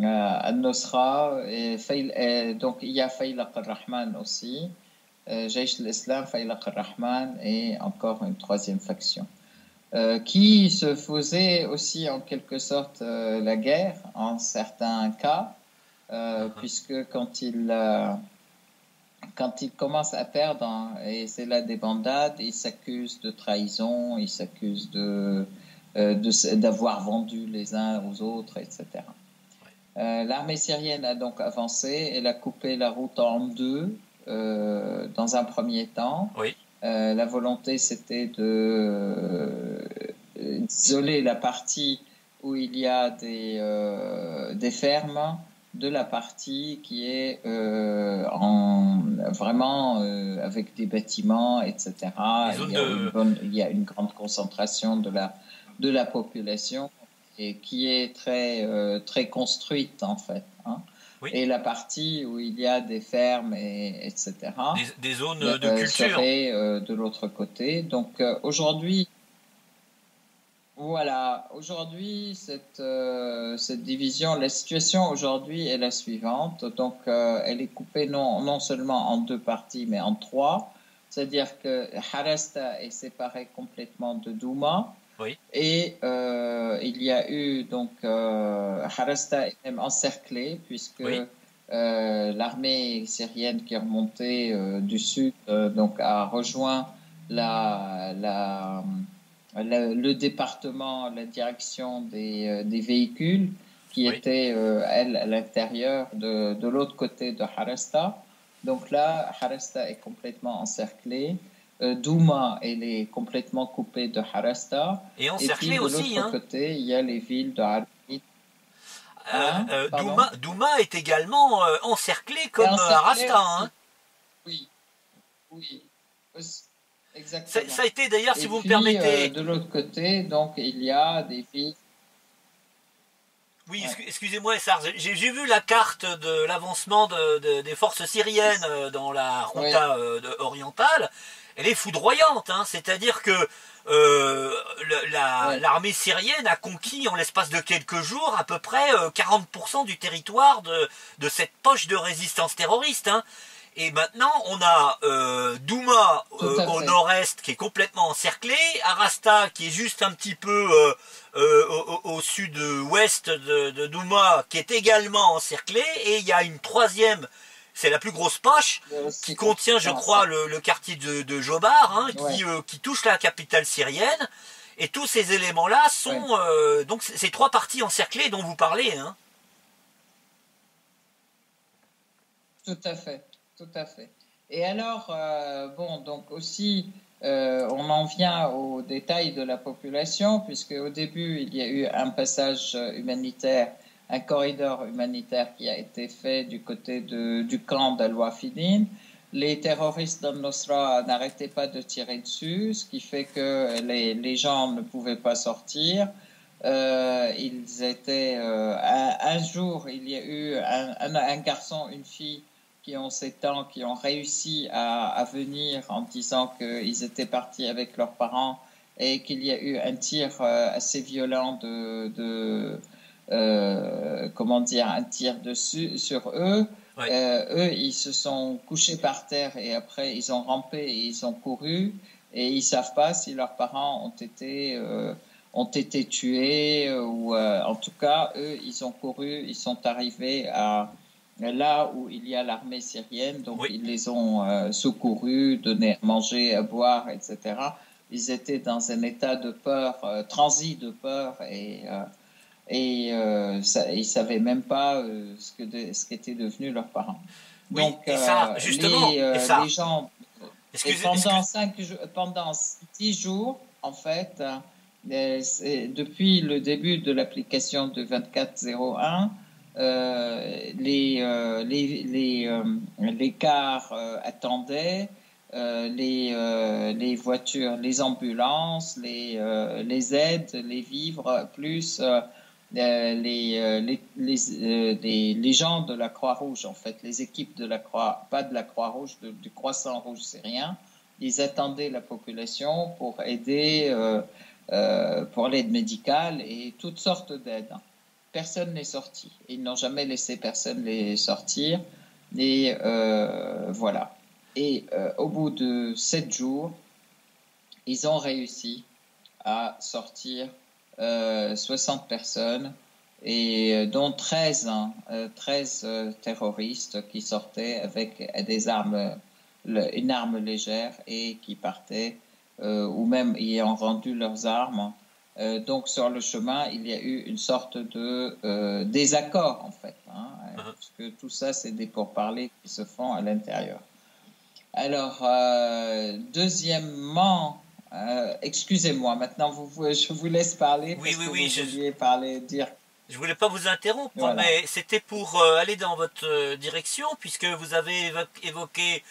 Al-Nusra, donc il y a Faylaq al-Rahman aussi, Jaish al-Islam, Faylaq al-Rahman et encore une troisième faction, qui se faisait aussi en quelque sorte la guerre en certains cas, puisque quand il commence à perdre, hein, et c'est là des bandades, il s'accuse de trahison, il s'accuse d'avoir vendu les uns aux autres, etc. L'armée syrienne a donc avancé, elle a coupé la route en deux dans un premier temps. Oui. La volonté, c'était d'isoler la partie où il y a des fermes de la partie qui est vraiment avec des bâtiments, etc. Il y a une grande concentration de la population et qui est très construite en fait. Hein. Oui. Et la partie où il y a des fermes, etc. Des zones de culture. Serait de l'autre côté. Donc aujourd'hui, voilà, aujourd'hui, cette division, la situation aujourd'hui est la suivante. Donc, elle est coupée non seulement en deux parties, mais en trois. C'est-à-dire que Harasta est séparé complètement de Douma. Oui. Et il y a eu, donc, Harasta est même encerclé, puisque oui. l'armée syrienne qui est remontée du sud donc, a rejoint le département, la direction des véhicules qui oui. étaient, elle, à l'intérieur de l'autre côté de Harasta. Donc là, Harasta est complètement encerclée. Douma, elle est complètement coupée de Harasta. Et encerclée puis de aussi. l'autre côté, il y a les villes de Harasta. Douma est également encerclée comme Harasta. Hein. Oui, oui. Exactement. Ça a été d'ailleurs, si vous me permettez. De l'autre côté, donc il y a des villes. Oui, excusez-moi, Sars. J'ai vu la carte de l'avancement des forces syriennes dans la Ghouta orientale. Elle est foudroyante, hein. C'est-à-dire que l'armée syrienne a conquis en l'espace de quelques jours à peu près 40% du territoire de cette poche de résistance terroriste. Hein. Et maintenant, on a Douma au nord-est qui est complètement encerclé, Harasta qui est juste un petit peu au sud-ouest de Douma qui est également encerclé, et il y a une troisième, c'est la plus grosse poche, qui contient, je crois, le quartier de Jobar, hein, qui touche la capitale syrienne. Et tous ces éléments-là sont donc ces trois parties encerclées dont vous parlez. Hein. Tout à fait. Tout à fait. Et alors, bon, donc aussi, on en vient aux détails de la population, puisque au début, il y a eu un passage humanitaire, un corridor humanitaire qui a été fait du côté du camp d'Al-Wafidin. Les terroristes d'Al-Nusra n'arrêtaient pas de tirer dessus, ce qui fait que les gens ne pouvaient pas sortir. Ils étaient, un jour, il y a eu un garçon, une fille, qui ont 7 ans, qui ont réussi à venir en disant qu'ils étaient partis avec leurs parents, et qu'il y a eu un tir assez violent comment dire, un tir dessus sur eux. Eux, ils se sont couchés par terre et après ils ont rampé et ils ont couru, et ils savent pas si leurs parents ont été tués ou en tout cas eux ils ont couru, ils sont arrivés à là où il y a l'armée syrienne, donc ils les ont secourus, donné à manger, à boire, etc. Ils étaient dans un état de peur, transi de peur, et ils ne savaient même pas ce qu'étaient devenus leurs parents. Oui, donc, et ça, justement, les gens, pendant 6 jours, en fait, depuis le début de l'application de 24.01, les cars attendaient, les voitures, les ambulances, les aides, les vivres, plus les gens de la Croix-Rouge, en fait, les équipes de la Croix, pas de la Croix-Rouge, du Croissant Rouge syrien, ils attendaient la population pour aider, pour l'aide médicale et toutes sortes d'aides. personne n'est sorti. Ils n'ont jamais laissé personne les sortir. Et voilà. Et au bout de 7 jours, ils ont réussi à sortir 60 personnes, et dont 13 terroristes qui sortaient avec des armes, une arme légère, et qui partaient, ou même ayant rendu leurs armes. Donc sur le chemin, il y a eu une sorte de désaccord, en fait, hein, parce que tout ça, c'est des pourparlers qui se font à l'intérieur. Alors, deuxièmement, excusez-moi, maintenant je vous laisse parler, Oui, parce oui, que oui, vous vouliez parler, dire. je voulais pas vous interrompre, Voilà. mais c'était pour aller dans votre direction, puisque vous avez évoqué,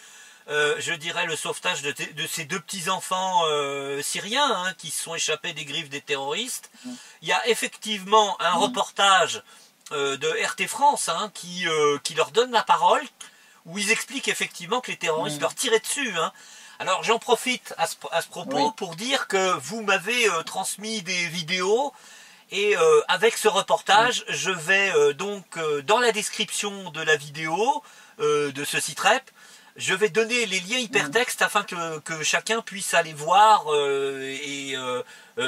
je dirais, le sauvetage de ces deux petits-enfants syriens, hein, qui se sont échappés des griffes des terroristes. Il y a effectivement un reportage de RT France, hein, qui leur donne la parole, où ils expliquent effectivement que les terroristes leur tiraient dessus. Hein. Alors j'en profite à ce propos pour dire que vous m'avez transmis des vidéos, et avec ce reportage, je vais donc dans la description de la vidéo de ce site web, je vais donner les liens hypertextes afin que chacun puisse aller voir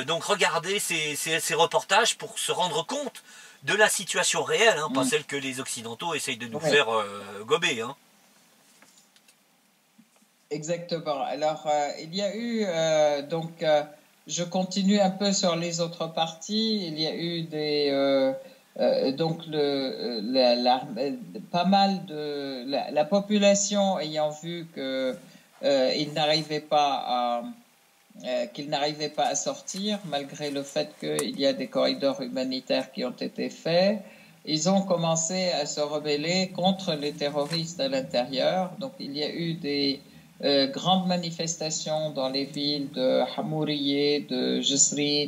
donc regarder ces reportages pour se rendre compte de la situation réelle, hein, pas celle que les Occidentaux essayent de nous faire gober. Hein. Exactement. Alors, il y a eu, donc, je continue un peu sur les autres parties. Il y a eu donc, pas mal de la population ayant vu que ils n'arrivaient pas qu'ils n'arrivaient pas à sortir, malgré le fait qu'il y a des corridors humanitaires qui ont été faits. Ils ont commencé à se rebeller contre les terroristes à l'intérieur. Donc, il y a eu des grandes manifestations dans les villes de Hamouriye, de Jisrin,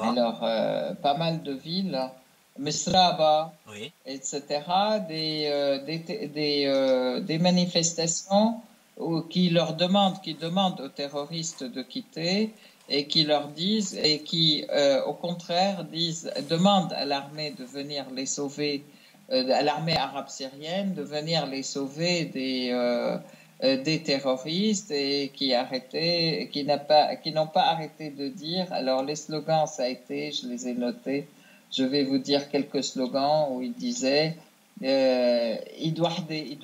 alors pas mal de villes, Misraba, etc. Des manifestations qui demandent aux terroristes de quitter, et qui leur disent, et qui au contraire demandent à l'armée de venir les sauver, à l'armée arabe syrienne de venir les sauver des terroristes, et qui n'ont pas arrêté de dire. Alors les slogans, ça a été, je les ai notés, je vais vous dire quelques slogans où ils disaient Idouhdé,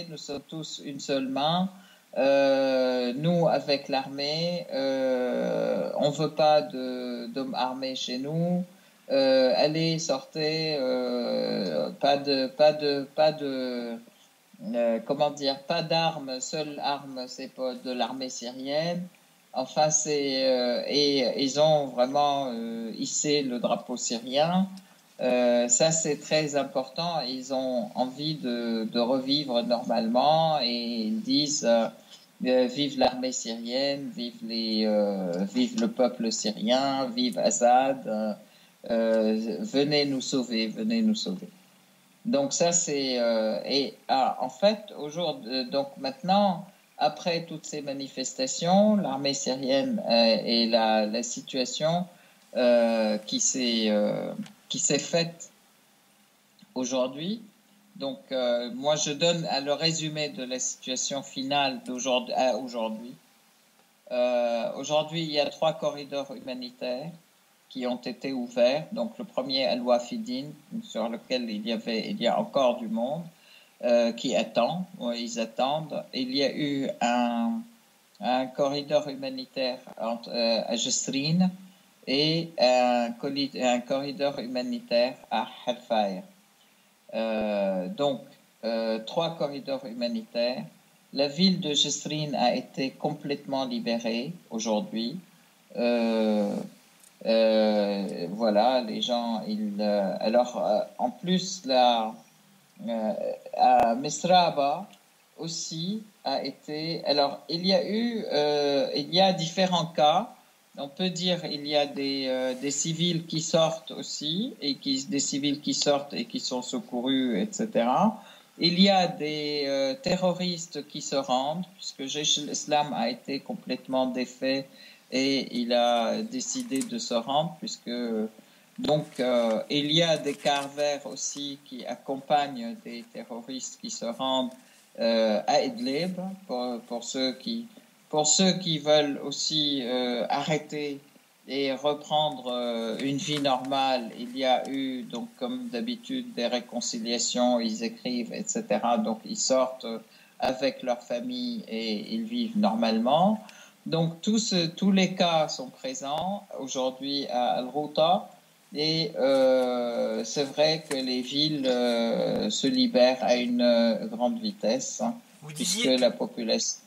nous sommes tous une seule main. Nous, avec l'armée, on veut pas d'hommes armés chez nous. Allez, sortez, comment dire, pas d'armes, seule arme, c'est pas de l'armée syrienne. Enfin, et ils ont vraiment hissé le drapeau syrien. Ça, c'est très important. Ils ont envie de revivre normalement, et ils disent vive l'armée syrienne, vive le peuple syrien, vive Assad, venez nous sauver, venez nous sauver. Donc ça, c'est en fait aujourd'hui, donc maintenant, après toutes ces manifestations, l'armée syrienne et la situation qui s'est faite aujourd'hui. Donc, moi, je donne le résumé de la situation finale d'aujourd'hui à aujourd'hui. Aujourd'hui, il y a 3 corridors humanitaires qui ont été ouverts. Donc, le premier, Al-Wafidin, sur lequel il y a encore du monde qui attend. Ils attendent. Il y a eu un corridor humanitaire à Jisrin, et un corridor humanitaire à Halfaya. Donc, 3 corridors humanitaires. La ville de Jisrin a été complètement libérée aujourd'hui. Voilà, les gens, en plus, à Mesraba aussi a été. Alors, il y a différents cas. On peut dire il y a des civils qui sortent aussi, des civils qui sortent et qui sont secourus, etc. Il y a des terroristes qui se rendent, puisque Jaish al-Islam a été complètement défait, et il a décidé de se rendre puisque donc il y a des quarts verts aussi qui accompagnent des terroristes qui se rendent à Idlib pour ceux qui veulent aussi arrêter et reprendre une vie normale. Il y a eu, donc, comme d'habitude, des réconciliations, ils écrivent, etc. Donc, ils sortent avec leur famille et ils vivent normalement. Donc, tous les cas sont présents aujourd'hui à Al-Ghouta. Et c'est vrai que les villes se libèrent à une grande vitesse, hein, puisque la population...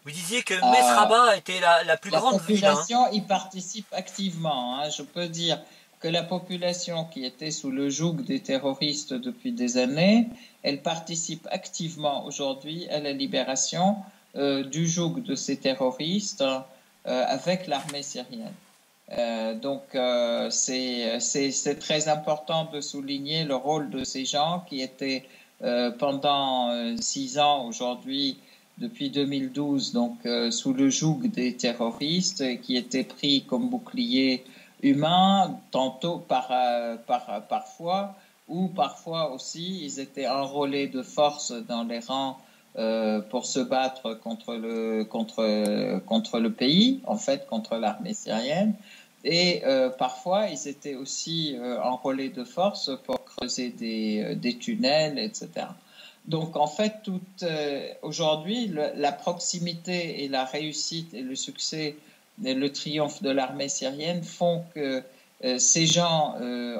Vous disiez que Mesraba était la plus grande ville. La population y participe activement. Hein. Je peux dire que la population qui était sous le joug des terroristes depuis des années, elle participe activement aujourd'hui à la libération du joug de ces terroristes avec l'armée syrienne. Donc c'est très important de souligner le rôle de ces gens qui étaient pendant 6 ans aujourd'hui, depuis 2012, donc sous le joug des terroristes, qui étaient pris comme boucliers humains, tantôt parfois, ou parfois aussi ils étaient enrôlés de force dans les rangs pour se battre contre le pays, en fait contre l'armée syrienne. Et parfois, ils étaient aussi enrôlés de force pour creuser des tunnels, etc. Donc, en fait, aujourd'hui, la proximité et la réussite et le succès et le triomphe de l'armée syrienne font que ces gens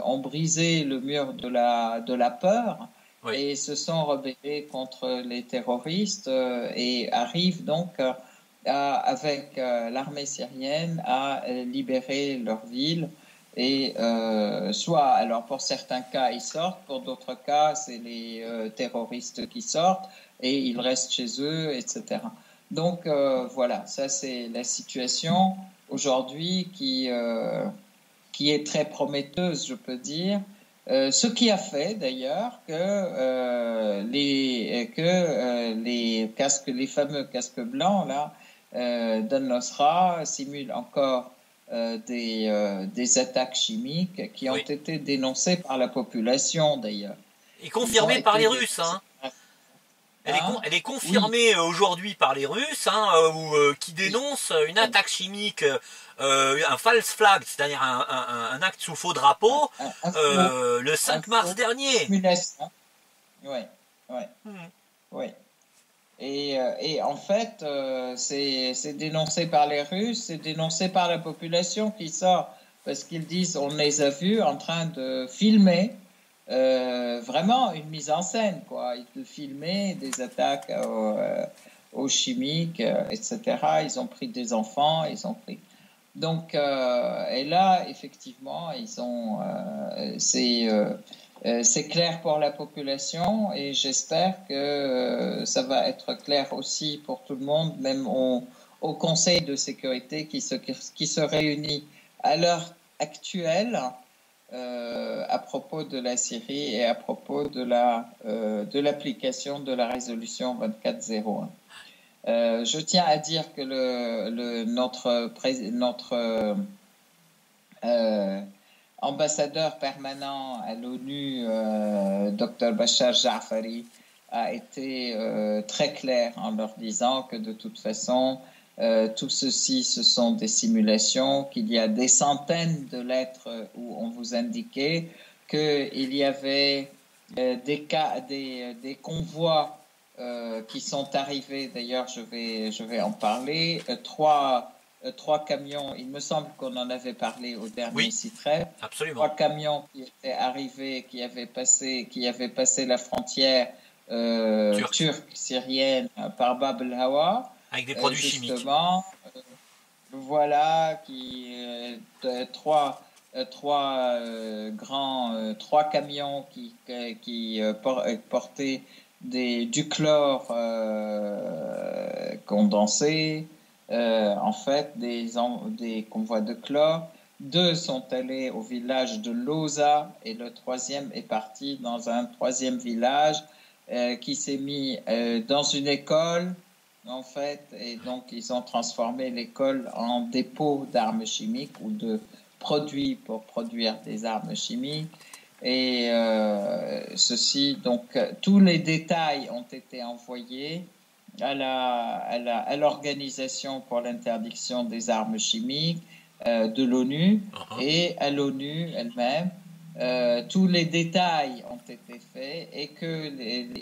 ont brisé le mur de la peur, oui, et se sont rebellés contre les terroristes et arrivent donc avec l'armée syrienne à libérer leur ville. Et soit, alors pour certains cas, ils sortent, pour d'autres cas, c'est les terroristes qui sortent et ils restent chez eux, etc. Donc voilà, ça c'est la situation aujourd'hui qui est très prometteuse, je peux dire. Ce qui a fait d'ailleurs que les fameux casques blancs là d'Al-Nusra simulent encore des attaques chimiques qui ont, oui, été dénoncées par la population d'ailleurs. Et confirmées par les Russes, hein. Elle est confirmée, oui, aujourd'hui par les Russes, hein, qui dénoncent une attaque chimique, un false flag, c'est-à-dire un acte sous faux drapeau, le 5 mars dernier. Oui, oui, oui. Et en fait, c'est dénoncé par les Russes, c'est dénoncé par la population qui sort, parce qu'ils disent on les a vus en train de filmer vraiment une mise en scène, quoi. Ils filmaient des attaques aux chimiques, etc. Ils ont pris des enfants, ils ont pris. Donc, et là, effectivement, c'est clair pour la population et j'espère que ça va être clair aussi pour tout le monde, même au Conseil de sécurité qui se réunit à l'heure actuelle à propos de la Syrie et à propos de l'application de la résolution 2401. Je tiens à dire que notre ambassadeur permanent à l'ONU, Dr Bachar Ja'afari, a été très clair en leur disant que de toute façon, tout ceci, ce sont des simulations, qu'il y a des centaines de lettres où on vous indiquait qu'il y avait des convois qui sont arrivés. D'ailleurs, je vais en parler. Trois camions, il me semble qu'on en avait parlé au dernier CITREP. Absolument. 3 camions qui étaient arrivés, qui avaient passé la frontière turque-syrienne par Bab el-Hawa. Avec des produits chimiques. Voilà, trois camions qui portaient du chlore condensé. En fait, des convois de chlore. 2 sont allés au village de Loza et le 3e est parti dans un 3e village qui s'est mis dans une école en fait, et donc ils ont transformé l'école en dépôt d'armes chimiques ou de produits pour produire des armes chimiques. Et tous les détails ont été envoyés à l'Organisation pour l'interdiction des armes chimiques de l'ONU et à l'ONU elle-même. Tous les détails ont été faits et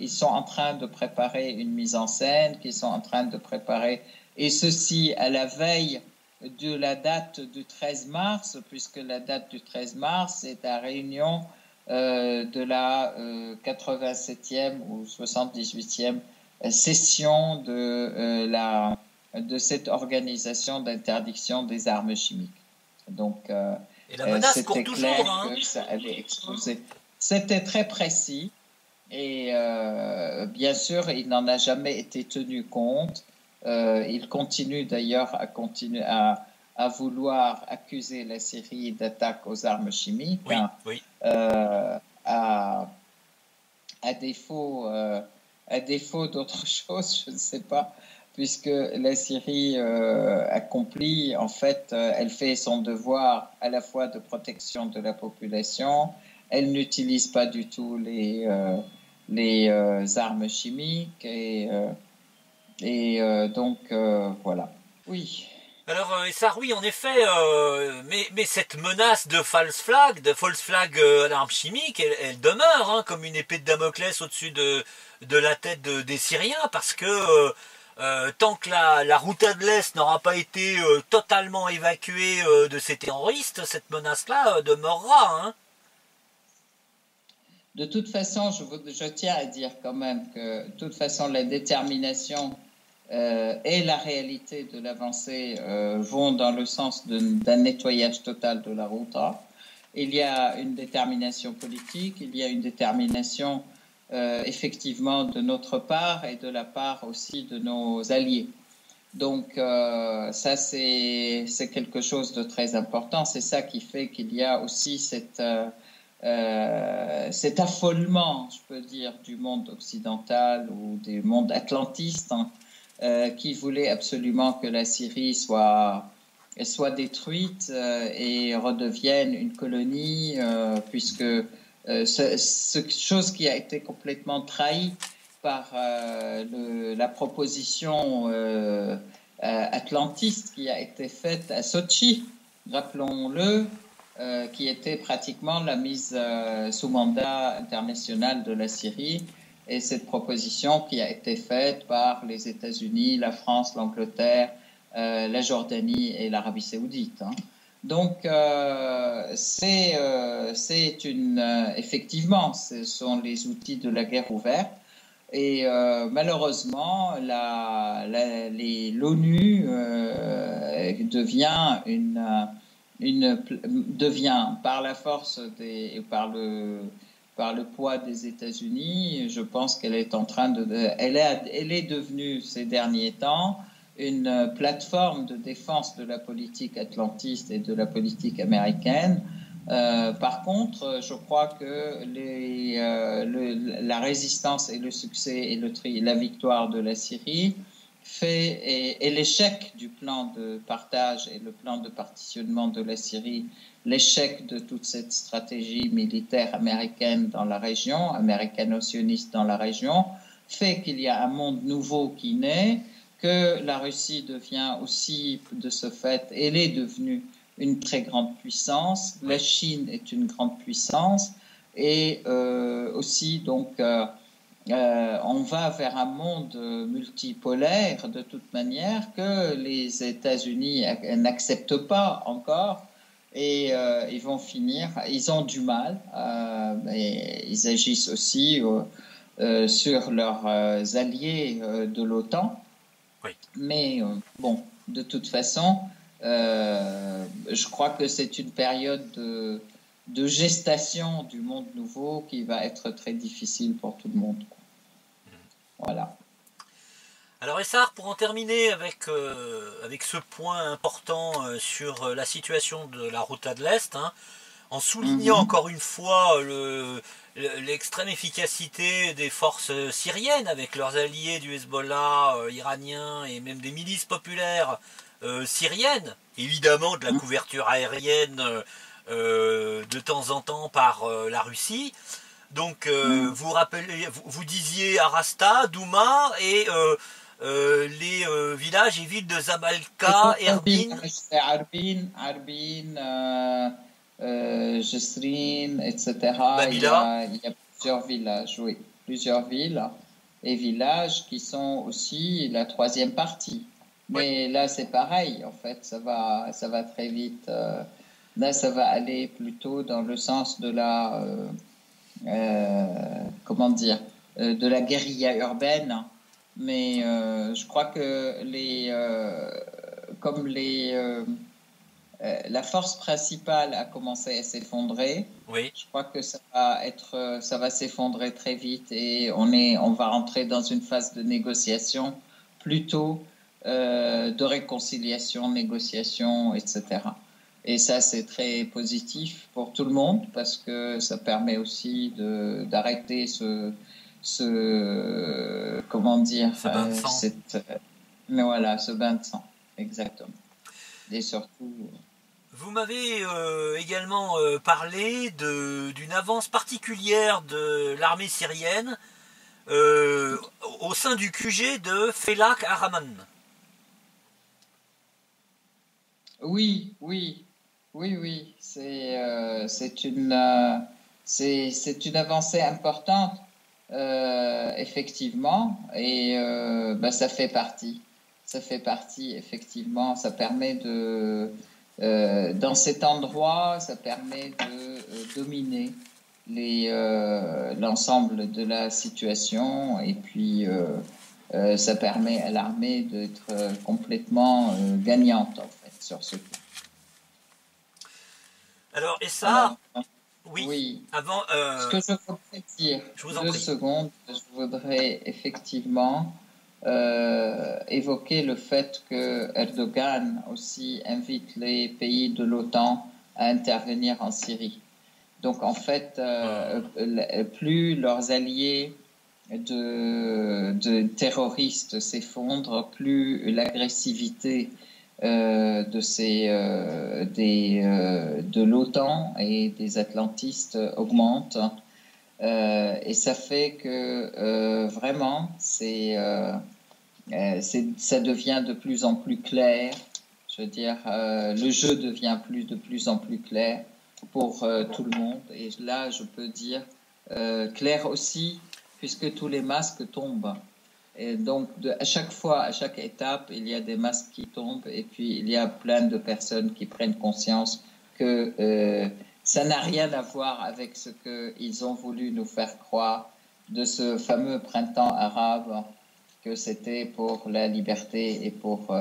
ils sont en train de préparer une mise en scène, qu'ils sont en train de préparer, et ceci à la veille de la date du 13 mars, puisque la date du 13 mars est la réunion de la 87e ou 78e session de cette organisation d'interdiction des armes chimiques. Donc, et la menace court c'était clair toujours, hein. que ça allait exploser. C'était très précis et bien sûr, il n'en a jamais été tenu compte. Il continue d'ailleurs à vouloir accuser la Syrie d'attaque aux armes chimiques. Oui, oui. À défaut d'autre chose, je ne sais pas, puisque la Syrie accomplit, en fait, elle fait son devoir à la fois de protection de la population, elle n'utilise pas du tout les armes chimiques et donc voilà. Oui. Alors, Essar, oui, en effet, mais cette menace de false flag à l'arme chimique, elle demeure hein, comme une épée de Damoclès au-dessus de la tête des Syriens, parce que tant que la Ghouta de l'Est n'aura pas été totalement évacuée de ces terroristes, cette menace-là demeurera. Hein. De toute façon, je tiens à dire quand même que, de toute façon, la détermination et la réalité de l'avancée vont dans le sens d'un nettoyage total de la Ghouta. Il y a une détermination politique, il y a une détermination effectivement de notre part et de la part aussi de nos alliés. Donc ça, c'est quelque chose de très important. C'est ça qui fait qu'il y a aussi cet affolement, je peux dire, du monde occidental ou du monde atlantiste, hein, qui voulait absolument que la Syrie soit détruite et redevienne une colonie, puisque ce chose qui a été complètement trahie par la proposition atlantiste qui a été faite à Sochi, rappelons-le, qui était pratiquement la mise sous mandat international de la Syrie. Et cette proposition qui a été faite par les États-Unis, la France, l'Angleterre, la Jordanie et l'Arabie saoudite. Hein. Donc, effectivement, ce sont les outils de la guerre ouverte. Et malheureusement, l'ONU devient par la force par le poids des États-Unis, je pense qu'elle est en train elle est devenue ces derniers temps une plateforme de défense de la politique atlantiste et de la politique américaine. Par contre, je crois que la résistance et le succès et la victoire de la Syrie et l'échec du plan de partage et le plan de partitionnement de la Syrie, l'échec de toute cette stratégie militaire américaine dans la région, américano-sioniste dans la région, fait qu'il y a un monde nouveau qui naît, que la Russie devient aussi, de ce fait, elle est devenue une très grande puissance, la Chine est une grande puissance, et aussi, donc, on va vers un monde multipolaire de toute manière que les États-Unis n'acceptent pas encore et ils vont finir, ils ont du mal, et ils agissent aussi sur leurs alliés de l'OTAN. Oui. Mais bon, de toute façon, je crois que c'est une période de gestation du monde nouveau qui va être très difficile pour tout le monde. Voilà. Alors Essar, pour en terminer avec ce point important sur la situation de la Ghouta de l'Est, hein, en soulignant Mhm. encore une fois l'extrême efficacité des forces syriennes avec leurs alliés du Hezbollah iranien et même des milices populaires syriennes, évidemment de la couverture aérienne de temps en temps par la Russie. Donc Mhm. vous rappelez, vous disiez Arasta, Douma et les villages et villes de Les Zamalka, autres Erbin, villages, c'est Arbin, Jessrine, etc. Babila. Il y a plusieurs villages, oui, plusieurs villes et villages qui sont aussi la troisième partie. Oui, Mais là, c'est pareil, en fait, ça va très vite. Là, ça va aller plutôt dans le sens de comment dire, de la guérilla urbaine. Mais je crois que comme la force principale a commencé à s'effondrer, oui. je crois que ça va s'effondrer très vite et on va rentrer dans une phase de négociation plutôt de réconciliation, négociation, etc. Et ça, c'est très positif pour tout le monde parce que ça permet aussi d'arrêter comment dire, Ce bain de sang. mais voilà, ce bain de sang, exactement. Et surtout, Vous m'avez également parlé d'une avance particulière de l'armée syrienne euh, au sein du QG de Felak Araman. oui, oui, oui, oui, c'est une avancée importante, effectivement, et bah, ça fait partie, effectivement, ça permet dans cet endroit, ça permet de dominer l'ensemble de la situation, et puis ça permet à l'armée d'être complètement gagnante, en fait, sur ce coup. Alors, et ça, Alors, oui, oui, avant, ce que je voudrais dire, je vous en deux prie. secondes, je voudrais effectivement évoquer le fait que Erdogan aussi invite les pays de l'OTAN à intervenir en Syrie. Donc en fait, plus leurs alliés de terroristes s'effondrent, plus l'agressivité de l'OTAN et des atlantistes augmente. Et ça fait que vraiment, ça devient de plus en plus clair. Je veux dire, le jeu devient de plus en plus clair pour tout le monde. Et là, je peux dire clair aussi, puisque tous les masques tombent. Et donc, à chaque fois, à chaque étape, il y a des masques qui tombent et puis il y a plein de personnes qui prennent conscience que ça n'a rien à voir avec ce qu'ils ont voulu nous faire croire de ce fameux printemps arabe, que c'était pour la liberté et pour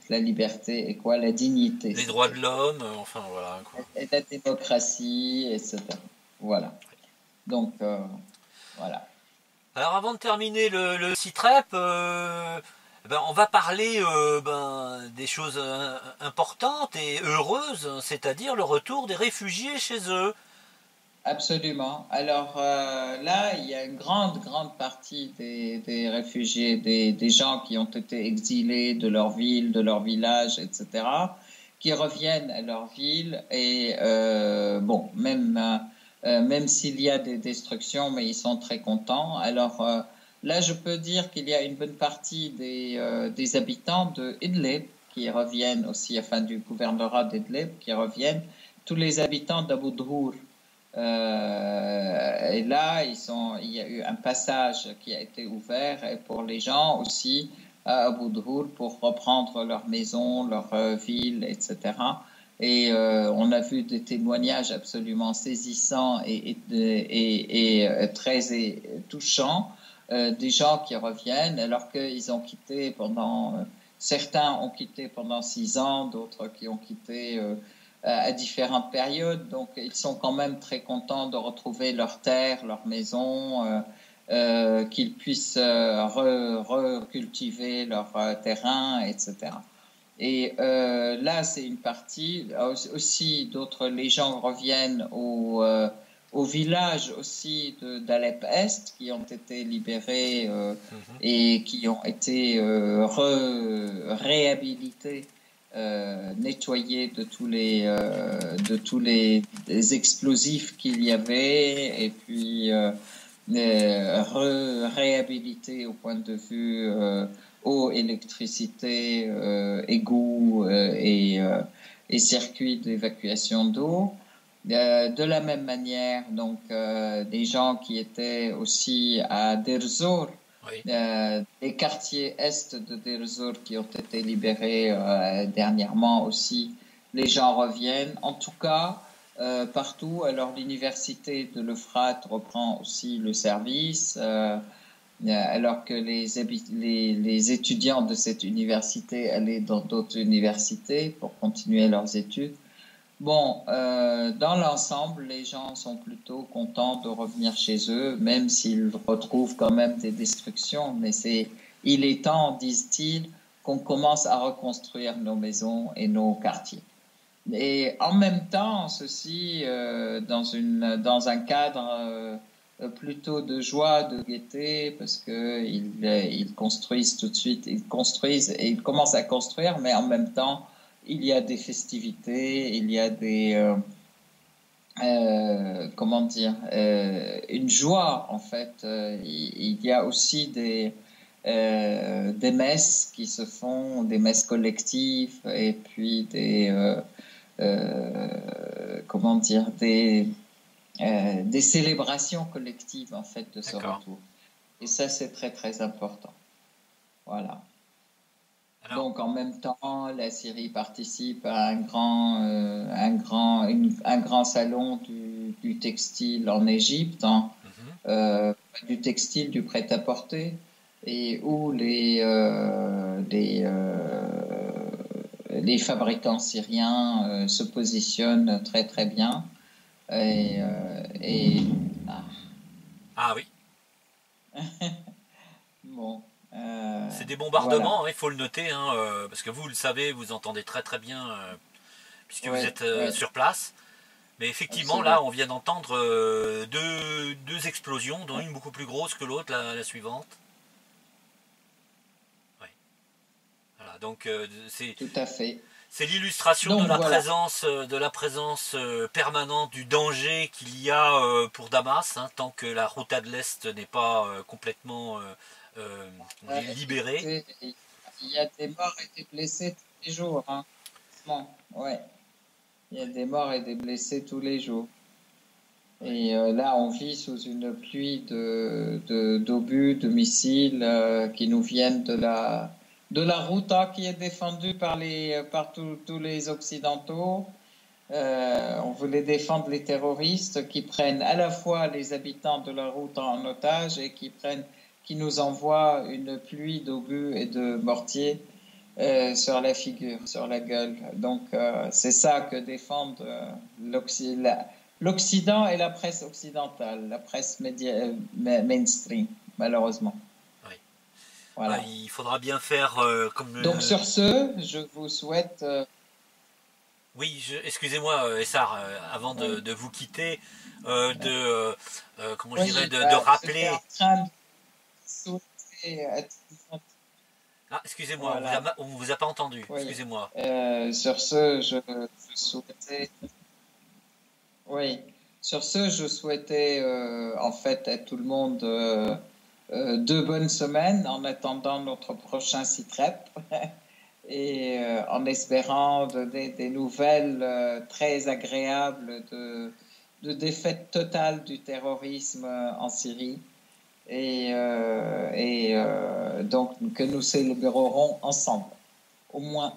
la liberté et quoi, la dignité, Les droits c'était. de l'homme, enfin voilà quoi. Et la démocratie, etc. Voilà. Donc, voilà. Alors avant de terminer le CITREP, ben, on va parler des choses importantes et heureuses, c'est-à-dire le retour des réfugiés chez eux. Absolument. Alors là, il y a une grande partie des réfugiés, des gens qui ont été exilés de leur ville, de leur village, etc., qui reviennent à leur ville et bon, même s'il y a des destructions, mais ils sont très contents. Alors là, je peux dire qu'il y a une bonne partie des habitants de Idlib qui reviennent aussi, enfin du gouvernorat d'Idlib qui reviennent, tous les habitants d'Abu Dhur. Et là, il y a eu un passage qui a été ouvert et pour les gens aussi à Abu Dhaour pour reprendre leur maison, leur ville, etc. Et on a vu des témoignages absolument saisissants et très touchants des gens qui reviennent alors qu'ils ont quitté certains ont quitté pendant 6 ans, d'autres qui ont quitté à différentes périodes. Donc, ils sont quand même très contents de retrouver leur terre, leur maison, qu'ils puissent recultiver leur terrain, etc. Et là, c'est une partie. Aussi, d'autres, les gens reviennent au village aussi d'Alep-Est qui ont été libérés et qui ont été réhabilités, nettoyés de tous les explosifs qu'il y avait et puis réhabilités au point de vue eau, électricité, égouts et circuits d'évacuation d'eau. De la même manière, donc, des gens qui étaient aussi à Deir Zor, Oui. les quartiers est de Deir Zor qui ont été libérés dernièrement aussi, les gens reviennent. En tout cas, partout, alors l'université de l'Euphrate reprend aussi le service, alors que les étudiants de cette université allaient dans d'autres universités pour continuer leurs études. Bon, dans l'ensemble, les gens sont plutôt contents de revenir chez eux, même s'ils retrouvent quand même des destructions. Mais il est temps, disent-ils, qu'on commence à reconstruire nos maisons et nos quartiers. Et en même temps, ceci dans un cadre plutôt de joie, de gaieté, parce que ils construisent tout de suite, ils construisent et ils commencent à construire, mais en même temps, il y a des festivités, il y a comment dire, une joie en fait. Il y a aussi des messes qui se font, des messes collectives, et puis comment dire, des célébrations collectives en fait de ce retour. Et ça, c'est très très important. Voilà. Alors, donc en même temps, la Syrie participe à un grand salon du textile en Égypte, du textile, du prêt-à-porter, et où les fabricants syriens se positionnent très très bien. Ah oui. Bon. C'est des bombardements, voilà. Il faut le noter, parce que vous le savez, vous entendez très très bien, puisque vous êtes sur place. Mais effectivement, absolument. Là, on vient d'entendre deux explosions, dont une beaucoup plus grosse que l'autre, la suivante. Ouais. Voilà, donc c'est... Tout à fait. C'est l'illustration de la présence permanente du danger qu'il y a pour Damas, tant que la route de l'Est n'est pas complètement libérée. Il y a des morts et des blessés tous les jours. Ouais. Il y a des morts et des blessés tous les jours. Et là, on vit sous une pluie d'obus, de missiles qui nous viennent de la Ghouta qui est défendue par tous les Occidentaux. On voulait défendre les terroristes qui prennent à la fois les habitants de la Ghouta en otage et qui nous envoient une pluie d'obus et de mortiers sur la figure, sur la gueule. Donc, c'est ça que défendent l'Occident et la presse occidentale, la presse mainstream, malheureusement. Oui. Voilà. Ah, il faudra bien faire comme... Donc, sur ce, je vous souhaite... Oui, excusez-moi, Essar, avant de vous quitter, comment je dirais, de rappeler... Ah, excusez-moi, voilà. On ne vous a pas entendu, excusez-moi. Sur ce, je souhaitais... Oui, sur ce, je souhaitais en fait à tout le monde 2 bonnes semaines en attendant notre prochain CITREP et en espérant des nouvelles très agréables de défaite totale du terrorisme en Syrie et donc que nous célébrerons ensemble, au moins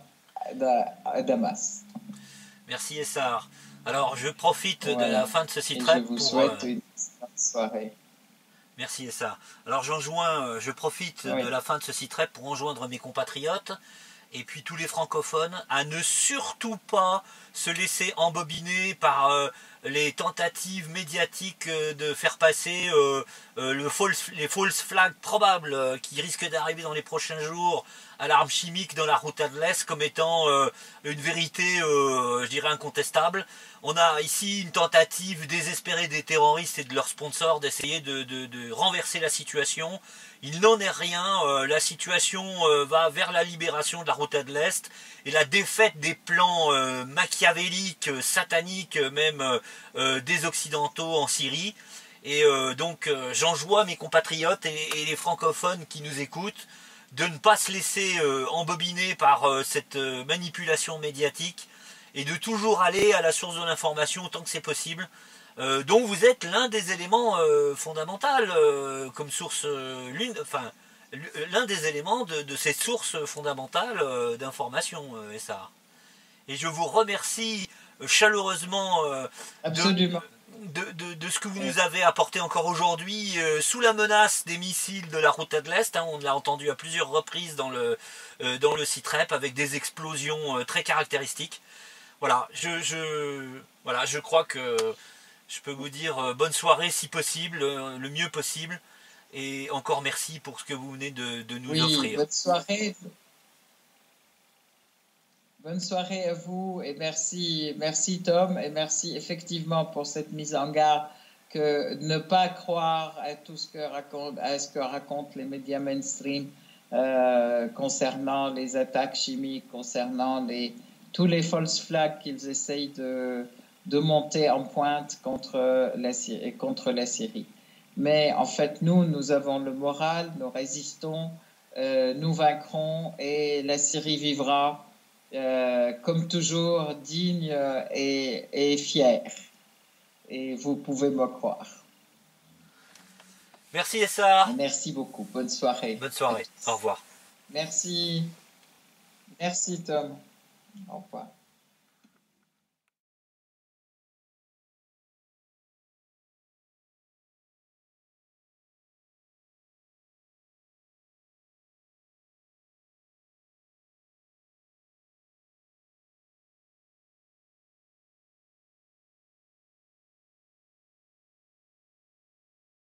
à Damas. Merci Essar. Alors, je profite de la fin de ce CITREP pour... Je vous souhaite une bonne soirée. Merci Essar. Alors, je profite de la fin de ce CITREP pour enjoindre mes compatriotes et puis tous les francophones à ne surtout pas se laisser embobiner par les tentatives médiatiques de faire passer les false flags probables qui risquent d'arriver dans les prochains jours à l'arme chimique dans la route de l'Est comme étant une vérité, je dirais, incontestable. On a ici une tentative désespérée des terroristes et de leurs sponsors d'essayer de renverser la situation. Il n'en est rien, la situation va vers la libération de la route de l'Est et la défaite des plans machiavéliques, sataniques même des Occidentaux en Syrie. Et donc j'enjoins mes compatriotes et les francophones qui nous écoutent de ne pas se laisser embobiner par cette manipulation médiatique et de toujours aller à la source de l'information autant que c'est possible, dont vous êtes l'un des éléments fondamentaux comme source, l'un des éléments de ces sources fondamentales d'information, SAR. Et je vous remercie chaleureusement Absolument. De ce que vous nous avez apporté encore aujourd'hui, sous la menace des missiles de la route de l'Est. Hein, on l'a entendu à plusieurs reprises dans le SITREP avec des explosions très caractéristiques. Voilà, voilà, je crois que je peux vous dire bonne soirée si possible, le mieux possible. Et encore merci pour ce que vous venez de nous offrir. Bonne soirée. Bonne soirée à vous et merci Tom et merci effectivement pour cette mise en garde que ne pas croire à tout ce que racontent les médias mainstream concernant les attaques chimiques, concernant tous les false flags qu'ils essayent de monter en pointe contre la Syrie. Mais en fait, nous avons le moral, nous résistons, nous vaincrons et la Syrie vivra. Comme toujours, digne et fier. Et vous pouvez me croire. Merci Essar. Merci beaucoup. Bonne soirée. Bonne soirée. Au revoir. Merci. Merci Tom. Au revoir.